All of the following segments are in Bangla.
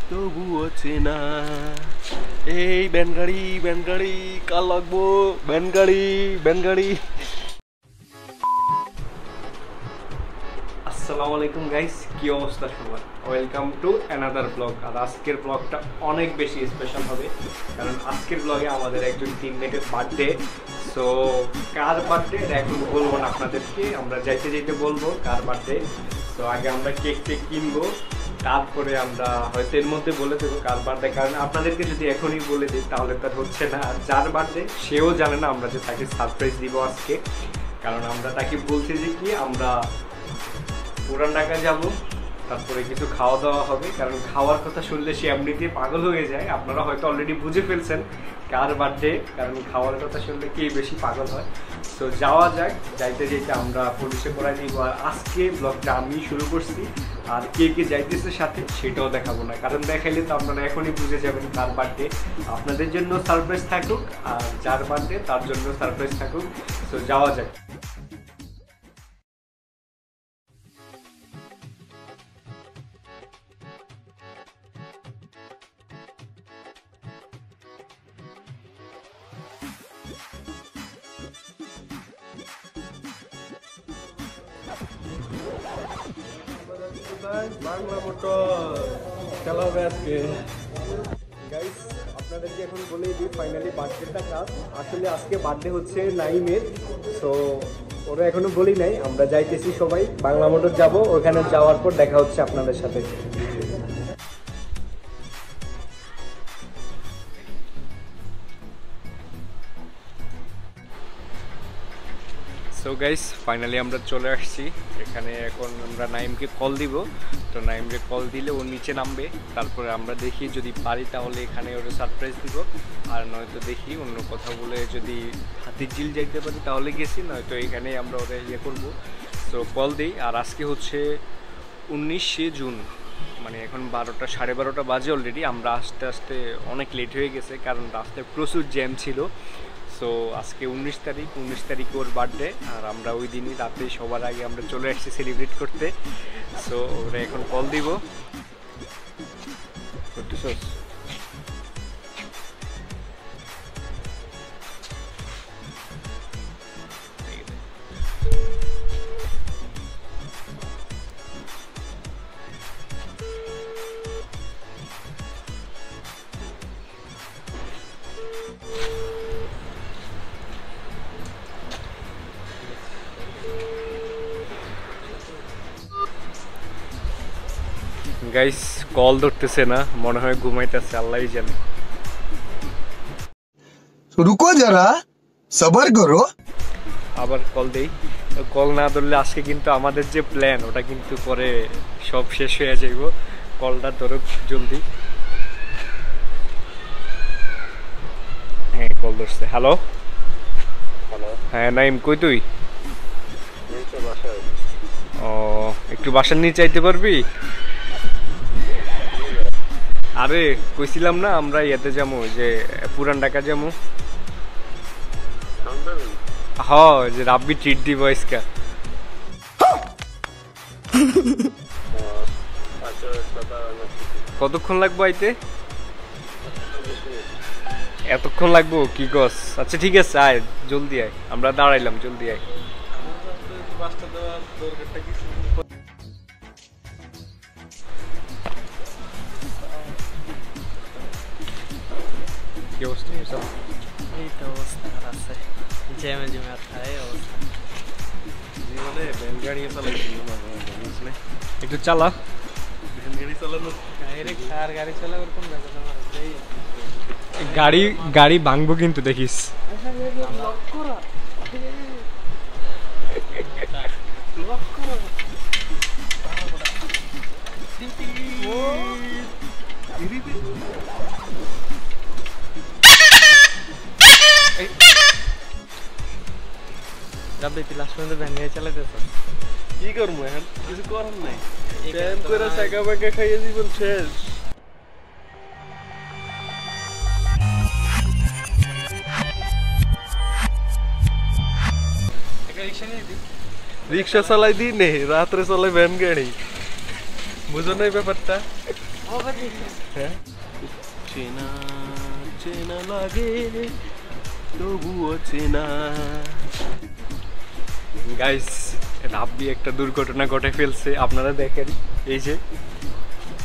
তবুও চেনা। এই ব্যানগাড়ি ব্যানগাড়ি কার লাগবো, ব্যানগাড়ি ব্যানগাড়ি। আসসালামু আলাইকুম গাইস, কি অবস্থা সবার? Welcome to another blog. আর আজকের ব্লগটা অনেক বেশি স্পেশাল হবে, কারণ আজকের ব্লগে আমাদের একজন টিমমেটের বার্থডে। সো কার বার্থডে এটা এখন বলবো না আপনাদেরকে, আমরা যাইতে যাইতে বলবো কার বার্থডে। তো আগে আমরা কেক টেক কিনবো, তারপরে আমরা হয়তো এর মধ্যে বলে দেবো কার বার্থডে। কারণ আপনাদেরকে যদি এখনই বলে দিই তাহলে তার হচ্ছে না। আর যার বার্থডে সেও জানে না আমরা যে তাকে সারপ্রাইজ দিব আজকে। কারণ আমরা তাকে বলছি যে কি আমরা পুরান ঢাকা যাব, তারপরে কিছু খাওয়া দাওয়া হবে। কারণ খাওয়ার কথা শুনলে সে এমনিতেই পাগল হয়ে যায়। আপনারা হয়তো অলরেডি বুঝে ফেলছেন কার বার্থডে, কারণ খাওয়ার কথা শুনলে কে বেশি পাগল হয়। তো যাওয়া যাক, যাইতে যাইতে আমরা পরিচয় করাই দিব। আর আজকে ব্লগটা আমি শুরু করছি, আর কে কে যাইতেছে সাথে সেটাও দেখাবো না, কারণ দেখাইলে তো আপনারা এখনই বুঝে যাবেন কার বার্থডে। আপনাদের জন্য সারপ্রাইজ থাকুক, আর যার বার্থডে তার জন্য সারপ্রাইজ থাকুক। তো যাওয়া যাক। বাংলা মোটর খেলা হবে আজকে। গাইস আপনাদেরকে এখন বলেই দিই ফাইনালি বার্থডেটা কাজ। আসলে আজকে বার্থডে হচ্ছে নাইমের। সো ওরা এখনো বলি নাই, আমরা যাইতেছি সবাই বাংলা মোটর যাব। ওখানে যাওয়ার পর দেখা হচ্ছে আপনাদের সাথে। সো গাইস ফাইনালি আমরা চলে আসছি এখানে। এখন আমরা নাইমকে কল দিব। তো নাইমকে কল দিলে ও নিচে নামবে, তারপরে আমরা দেখি যদি পারি তাহলে এখানে ওর সারপ্রাইজ দিব। আর নয়তো দেখি অন্য কথা বলে যদি হাতির ঝিল যাইতে পারি তাহলে গেছি, নয়তো এখানেই আমরা ওরা ইয়ে করবো। সো কল দিই। আর আজকে হচ্ছে 19শে জুন, মানে এখন 12টা 12:30 বাজে অলরেডি। আমরা আস্তে আস্তে অনেক লেট হয়ে গেছে, কারণ রাস্তায় প্রচুর জ্যাম ছিল। সো আজকে 19 তারিখ ওর বার্থডে। আর আমরা ওই দিনই রাতে সবার আগে আমরা চলে আসছি সেলিব্রেট করতে। সো ওরা এখন কল দিব। গাইস কল ধরতেছে না, মনে হয় ঘুমাইতেছে, আল্লাহই জানে। রুকো যারা, সবার করো। আবার কল দেই। কল না ধরলে আজকে কিন্তু আমাদের যে প্ল্যান ওটা কিন্তু পরে সব শেষ হয়ে যাইব। কলটা ধরো জলদি। হ্যাঁ কল ধরছে। হ্যালো হ্যালো, হ্যাঁ নাইম কই তুই? ও একটু বাসার নিচে আইতে পারবি? আরে কইছিলাম না আমরা ইয়েতে যাবো, যে পুরান ঢাকা যাবো। হ্যাঁ যে রাব্বি ট্রিট দিব আজকে। কতক্ষণ লাগবো আইতে? এতক্ষণ লাগবো কি গস? আচ্ছা ঠিক আছে আয়, জলদি আয়, আমরা দাঁড়াইলাম, জলদি আয়। কি অবস্থা? এই তো অবস্থা আছে, জ্যামে জ্যামে আছে অবস্থা। জীবনে ব্যানগাড়ি চালাইছি না, একটু চালা। ব্যানগাড়ি চালানো ডাইরেক্ট কার গাড়ি চালা ওরকম ব্যাপার আমার এই গাড়ি ভাঙবো কিন্তু দেখিস। লক করা লক করা ও রাব্বি তুই লাস্ট পর্যন্ত ভ্যান নিয়ে চালাইতেছ? কি করবো এখন, কিছু করার নাই। প্যান করে চাকা বাঁকা খাইয়ে জীবন শেষ। रिक्शा चलाई दी नहीं रात रे चलाई वैन गाड़ी बुझो नहीं ব্যাপারটা হ্যাঁ চেনা চেনা লাগে তবুও চেনা। গাইস রাব্বি একটা দুর্ঘটনা ঘটে ফেলছে, আপনারা দেখেন এই যে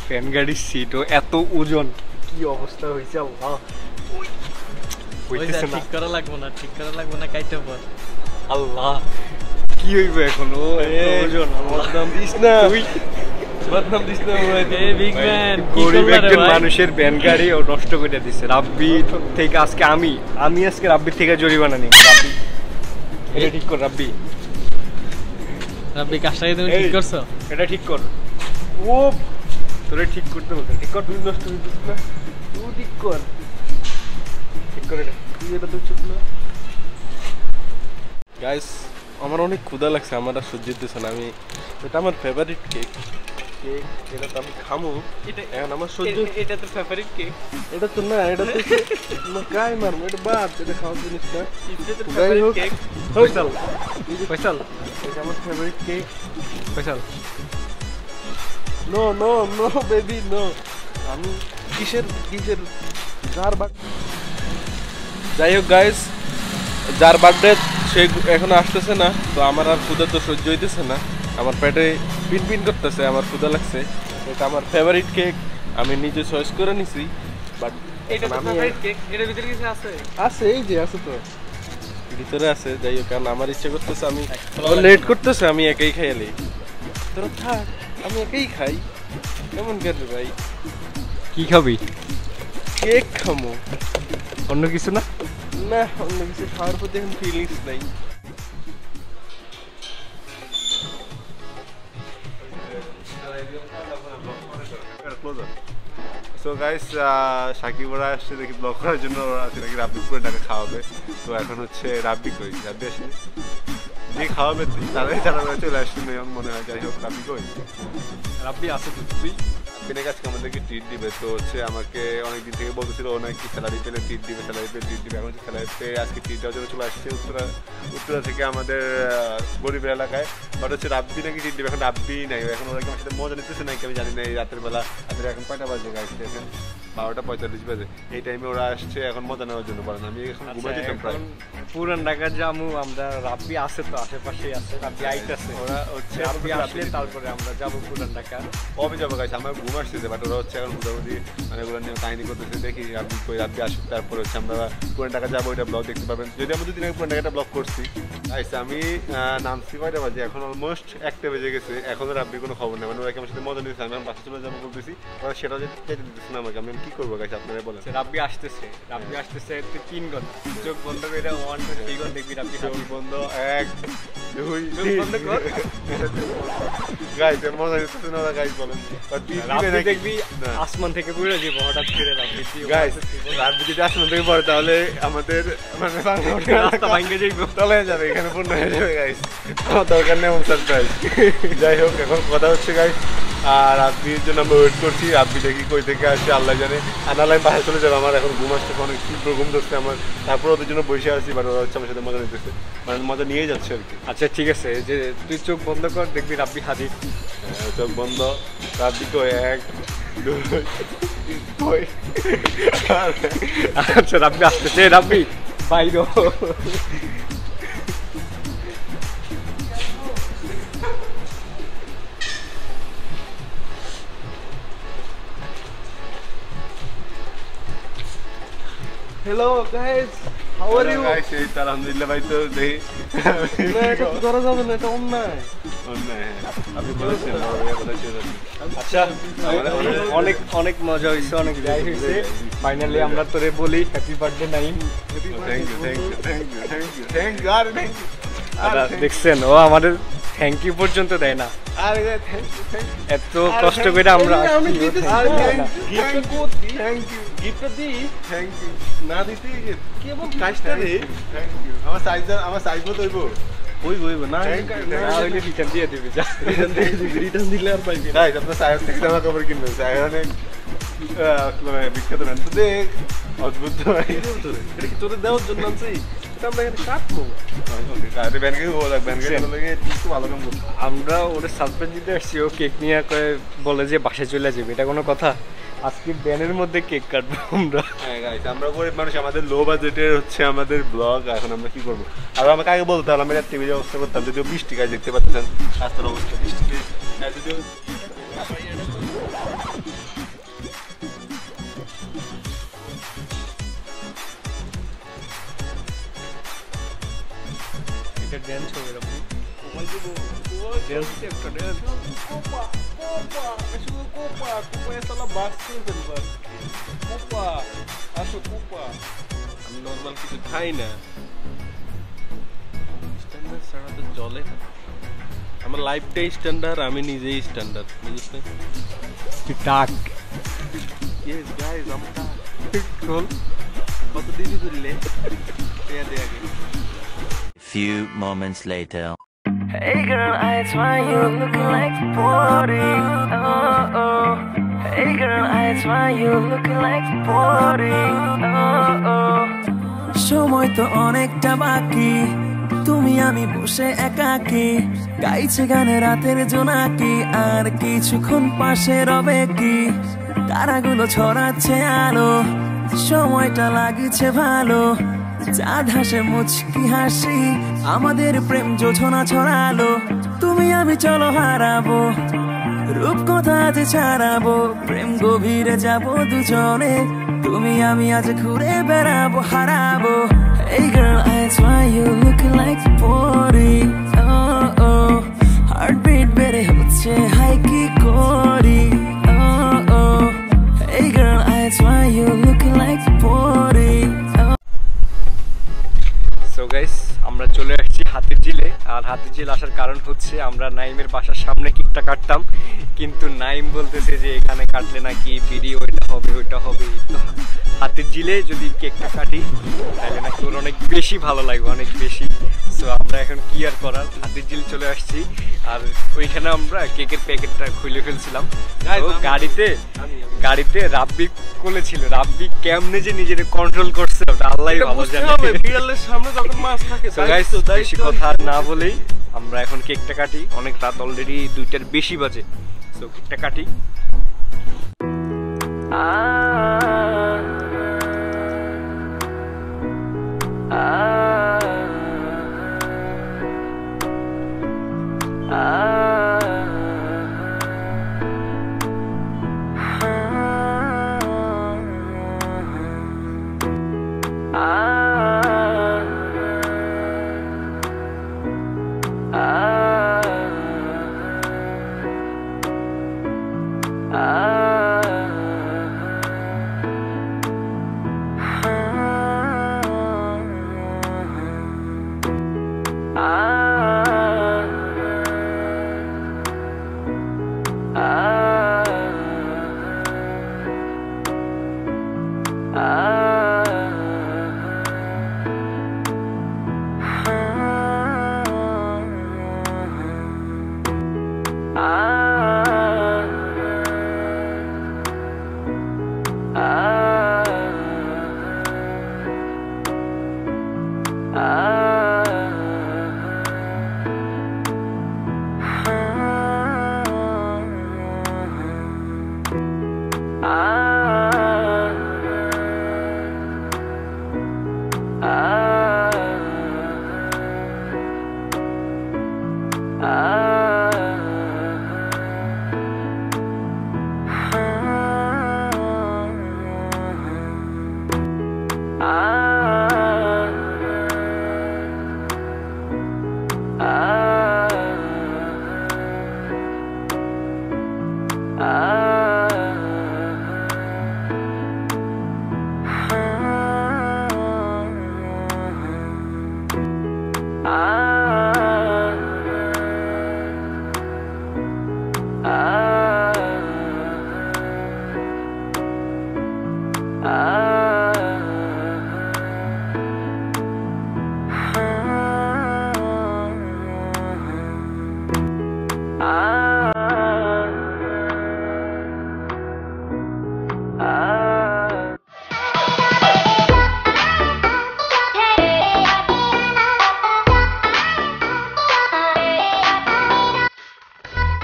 ফ্যান গাড়ির সিটও এত ওজন, কি অবস্থা হয়েছে আল্লাহ। হইতেছে না, ঠিক করা লাগবে না কাইতে পর। আল্লাহ কি হইব এখন, ও এত ওজন, বদনাম দিস না বদনাম দিস না এই বিগ ম্যান গরিব একজন মানুষের ভ্যান গাড়ি ও নষ্ট করে দিছে। রাব্বি থেকে আজকে আমি আজকে রাব্বির থেকে জরিমানা নিই। রাব্বি এটা ঠিক কর, রাব্বি রাব্বি কাজটাকে তুমি ঠিক করছো? এটা ঠিক কর, ও তোরে ঠিক করতে বলতে, ঠিক কর। তুই নষ্ট হয়ে দিস না, তুই ঠিক কর, ঠিক করে এটা, তুই এটা তো চুপ না। গাইস আমার অনেক ক্ষুধা লাগছে, আমার আর সহ্য হইতেছে না। আমি এটা আমার ফেভারিট কেক, কেক এটা তো আমি খামু। এটা এখন আমার সহ্য, এটা তো ফেভারিট কেক। এটা তো না, এটা তো গায়ে মারবো, এটা বাদ, এটা খাওয়ার জিনিস না। এটা তো যাই ফেভারিট হোক, কেক। ফয়সাল ফয়সাল এটা আমার favourite cake. Faisal no no no baby no. আমি কিসের যার যাই হোক গাইস, যার বার্থডে সে এখনো আসতেছে না, তো আমার আর ক্ষুধা তো সহ্য হইতেছে না, আমার পেটে পিন পিন করতেছে, আমার ক্ষুধা লাগছে। এটা আমার ফেভারিট কেক, আমি নিজে চয়েস করে নিছি। বাট এটা তো ফেভারিট কেক, এর ভিতরে কিছু আছে? আছে, এই যে আছে তো ভিতরে আছে। যাই হোক, কারণ আমার ইচ্ছা করতেছে, আমি লেট করতেছে, আমি একাই খাইয়ালি। তোরা থাক, আমি একাই খাই। কেমন করে ভাই? কি খাবি? কেক খামো, অন্য কিছু না? না অন্য কিছু খাওয়ার প্রতি এখন ফিলিংস নাই। সো গাইস সাকিব ওরা আসছে দেখি ব্লগ করার জন্য, ওরা আছে নাকি রাব্বি পুরো টাকা খাওয়াবে। তো এখন হচ্ছে রাব্বি কই, রাব্বি আসেনি, যে খাওয়াবে তারাই চলে আসছে মনে হয়। যাই হোক রাব্বি কই, রাব্বি আছে তো, তুই রাব্বিনের কাছে আমাদেরকে ট্রিট দিবে। তো হচ্ছে আমাকে অনেকদিন থেকে বলতেছিল ও নাকি স্যালারি পেলে ট্রিট দিবে, স্যালারি পেলে ট্রিট দিবে। এখন হচ্ছে স্যালারি পেয়ে আজকে ট্রিট দেওয়ার জন্য চলে আসছে উত্তরা থেকে আমাদের গরিবের এলাকায়। বাট হচ্ছে রাব্বি নাকি ট্রিট দিবে, এখন রাব্বি নাই। এখন ওরা কি আমার সাথে মজা নিতেছে নাকি আমি জানি না। এই রাতের বেলা এখন কয়টা বাজে গাইছে, এখন 12:45 বাজে। এই টাইমে ওরা আসছে এখন মজা নেওয়ার জন্য। বলেন আমি এখন ঘুমাই যেতাম প্রায়। পুরান ঢাকা যামু আমরা, রাব্বি আছে তো আশেপাশেই আছে, রাব্বি আইতাছে। ওরা হচ্ছে রাব্বি আসলে তারপরে আমরা যাবো পুরান ঢাকা। কবে যাবো গাইছে, আমার ঘুম আসতেছে। বাট ওরা হচ্ছে এখন মোটামুটি মানে ওগুলো নিয়ে কাহিনী করতেছে। দেখি রাব্বি কই, রাব্বি আসুক, তারপরে হচ্ছে আমরা পুরান ঢাকা যাবো। এটা ব্লগ দেখতে পাবেন, যদি আমরা 2 দিন আগে পুরান ঢাকাটা ব্লগ করছি। গাইছে আমি নামছি কয়টা বাজে, এখন অলমোস্ট 1টা বেজে গেছে। এখনো রাব্বির কোনো খবর নেই, মানে ওরা কি আমার সাথে মজা নিতেছে। আমি বাসে চলে যাবো বলতেছি, ওরা সেটাও যেতে দিতেছে না আমাকে। আমি কি করবো গাইছে আপনারা বলেন। রাব্বি আসতেছে 3 ঘন্টা, চোখ বন্ধ করে 1 2 3 ঘন্টা দেখবি রাব্বি চোখ বন্ধ 1 2 3 গাইছে মজা নিতেছে না ওরা। গাইস বলেন রাব্বি দেখবি আসমান থেকে পড়ে যাবে হঠাৎ করে। রাব্বি গাইস রাব্বি যদি আসমান থেকে পড়ে তাহলে আমাদের মানে রাস্তা ভাঙে যাইবে, চলে যাবে, এখানে পূর্ণ হয়ে যাবে গাইস। আমার দরকার নেই এমন সারপ্রাইজ। যাই হোক এখন কথা হচ্ছে গাইস, আর রাব্বির জন্য আমরা ওয়েট করছি। রাব্বি দেখি কই থেকে আসছে আল্লাহ জানে। আর নাহলে আমি বাসায় চলে যাবো, আমার এখন ঘুম আসছে, অনেক তীব্র ঘুম ধরছে আমার। তারপর ওদের জন্য বসে আছি, বাট ওরা হচ্ছে আমার সাথে মজা নিতেছে, মানে মজা নিয়েই যাচ্ছে আর কি। আচ্ছা ঠিক আছে, যে তুই চোখ বন্ধ কর, দেখবি রাব্বি হাজির। চোখ বন্ধ, রাব্বি কই 1 2 কই। আচ্ছা রাব্বি আসতেছে, রাব্বি বাইরো। Hello guys, how are you? Guys এই তো আলহামদুলিল্লাহ ভাই। তো দেখি না এটা তো করা যাবে না, এটা অন্যায়। আপনি বলেছেন আচ্ছা অনেক অনেক মজা হয়েছে, অনেক যাই হয়েছে। ফাইনালি আমরা তোরে বলি হ্যাপি বার্থডে নাইম। দেখছেন ও আমাদের থ্যাংক ইউ পর্যন্ত দেয় না। এত কষ্ট করে আমরা না দিতে কেমন কাজটা রে। আমার সাইজ মতো হইব না হইলে রিটার্ন দিয়ে দিবি, যা রিটার্ন দিলে আর পাইবি না। আপনার সাইজ থেকে জামা কাপড় কিনবেন। বিখ্যাত না তো দেখ অদ্ভুত ভাই এটা কি তোদের দেওয়ার জন্য আনছি এটা আমরা এখানে কাটবো ব্যানকে ভালো কাম করতো আমরা ওর সারপ্রাইজ দিতে আসছি, ও কেক নিয়ে করে বলে যে বাসায় চলে যাবে, এটা কোনো কথা? আজকে ব্যানের মধ্যে কেক কাটবো আমরা। হ্যাঁ গাইস, আমরা গরিব মানুষ, আমাদের লো বাজেটের হচ্ছে আমাদের ব্লগ, এখন আমরা কি করবো? আর আমাকে আগে বলতে হলে আমরা টিভি ব্যবস্থা করতাম, যদিও বৃষ্টি গাছ দেখতে পাচ্ছেন রাস্তার অবস্থা, বৃষ্টিতে যদিও এটা ড্যান্স হবে এরকম, ড্যান্স একটা ড্যান্স। আমি নর্মাল কিছু খাই না, স্ট্যান্ডার্ড ছাড়া তো চলে না। আমার লাইফটাই স্ট্যান্ডার্ড, আমি নিজেই স্ট্যান্ডার্ড, বুঝিস না? টাক ইয়েস গাইস, আমরা চল কত দিবি করলে দেয়া দে আগে। Few moments later. Hey girl, I swear you looking like a party. Oh oh. Hey girl, I swear you looking like a party. Oh oh. সময় তো অনেকটা বাকি, তুমি আমি বসে একাকি, গাইছে গানে রাতের জোনাকি, আর কিছুক্ষণ পাশে রবে কি, তারাগুলো ছড়াচ্ছে আলো, সময়টা লাগছে ভালো, চাঁদ হাসে মুচকি হাসি, আমাদের প্রেম যোজনা ছড়ালো, তুমি আমি চলো হারাবো, রূপকথা আজ ছাড়াবো, প্রেম গভীরে যাবো দুজনে, তুমি আমি আজ ঘুরে বেড়াবো হারাবো। Hey girl, I swear you looking like a party. Oh oh, heartbeat বেড়ে হচ্ছে হাই কি করি। Oh oh, hey girl, I swear you looking like a party. So guys, আমরা চলে আসছি হাতিরঝিলে। আর হাতিরঝিল আসার কারণ হচ্ছে আমরা নাইমের বাসার সামনে কেকটা কাটতাম, কিন্তু নাইম বলতেছে যে এখানে কাটলে নাকি ভিডিও ওইটা হবে ওইটা হবে, তো হাতিরঝিলে যদি কেকটা কাটি তাহলে নাকি ওর অনেক বেশি ভালো লাগবে, অনেক বেশি। সো আমরা এখন কি আর করার, হাতিরঝিল চলে আসছি। আর ওইখানে আমরা কেকের প্যাকেটটা খুলে ফেলছিলাম, গাড়িতে রাব্বি কোলে ছিল, রাব্বি কেমনে যে নিজের কন্ট্রোল করছে ওটা আল্লাহই ভালো জানে। বিড়ালের সামনে যখন মাছ থাকে, সো গাইস, বেশি কথা না বলেই আমরা এখন কেকটা কাটি, অনেক রাত অলরেডি 2টার বেশি বাজে। সো কেকটা কাটি। Ah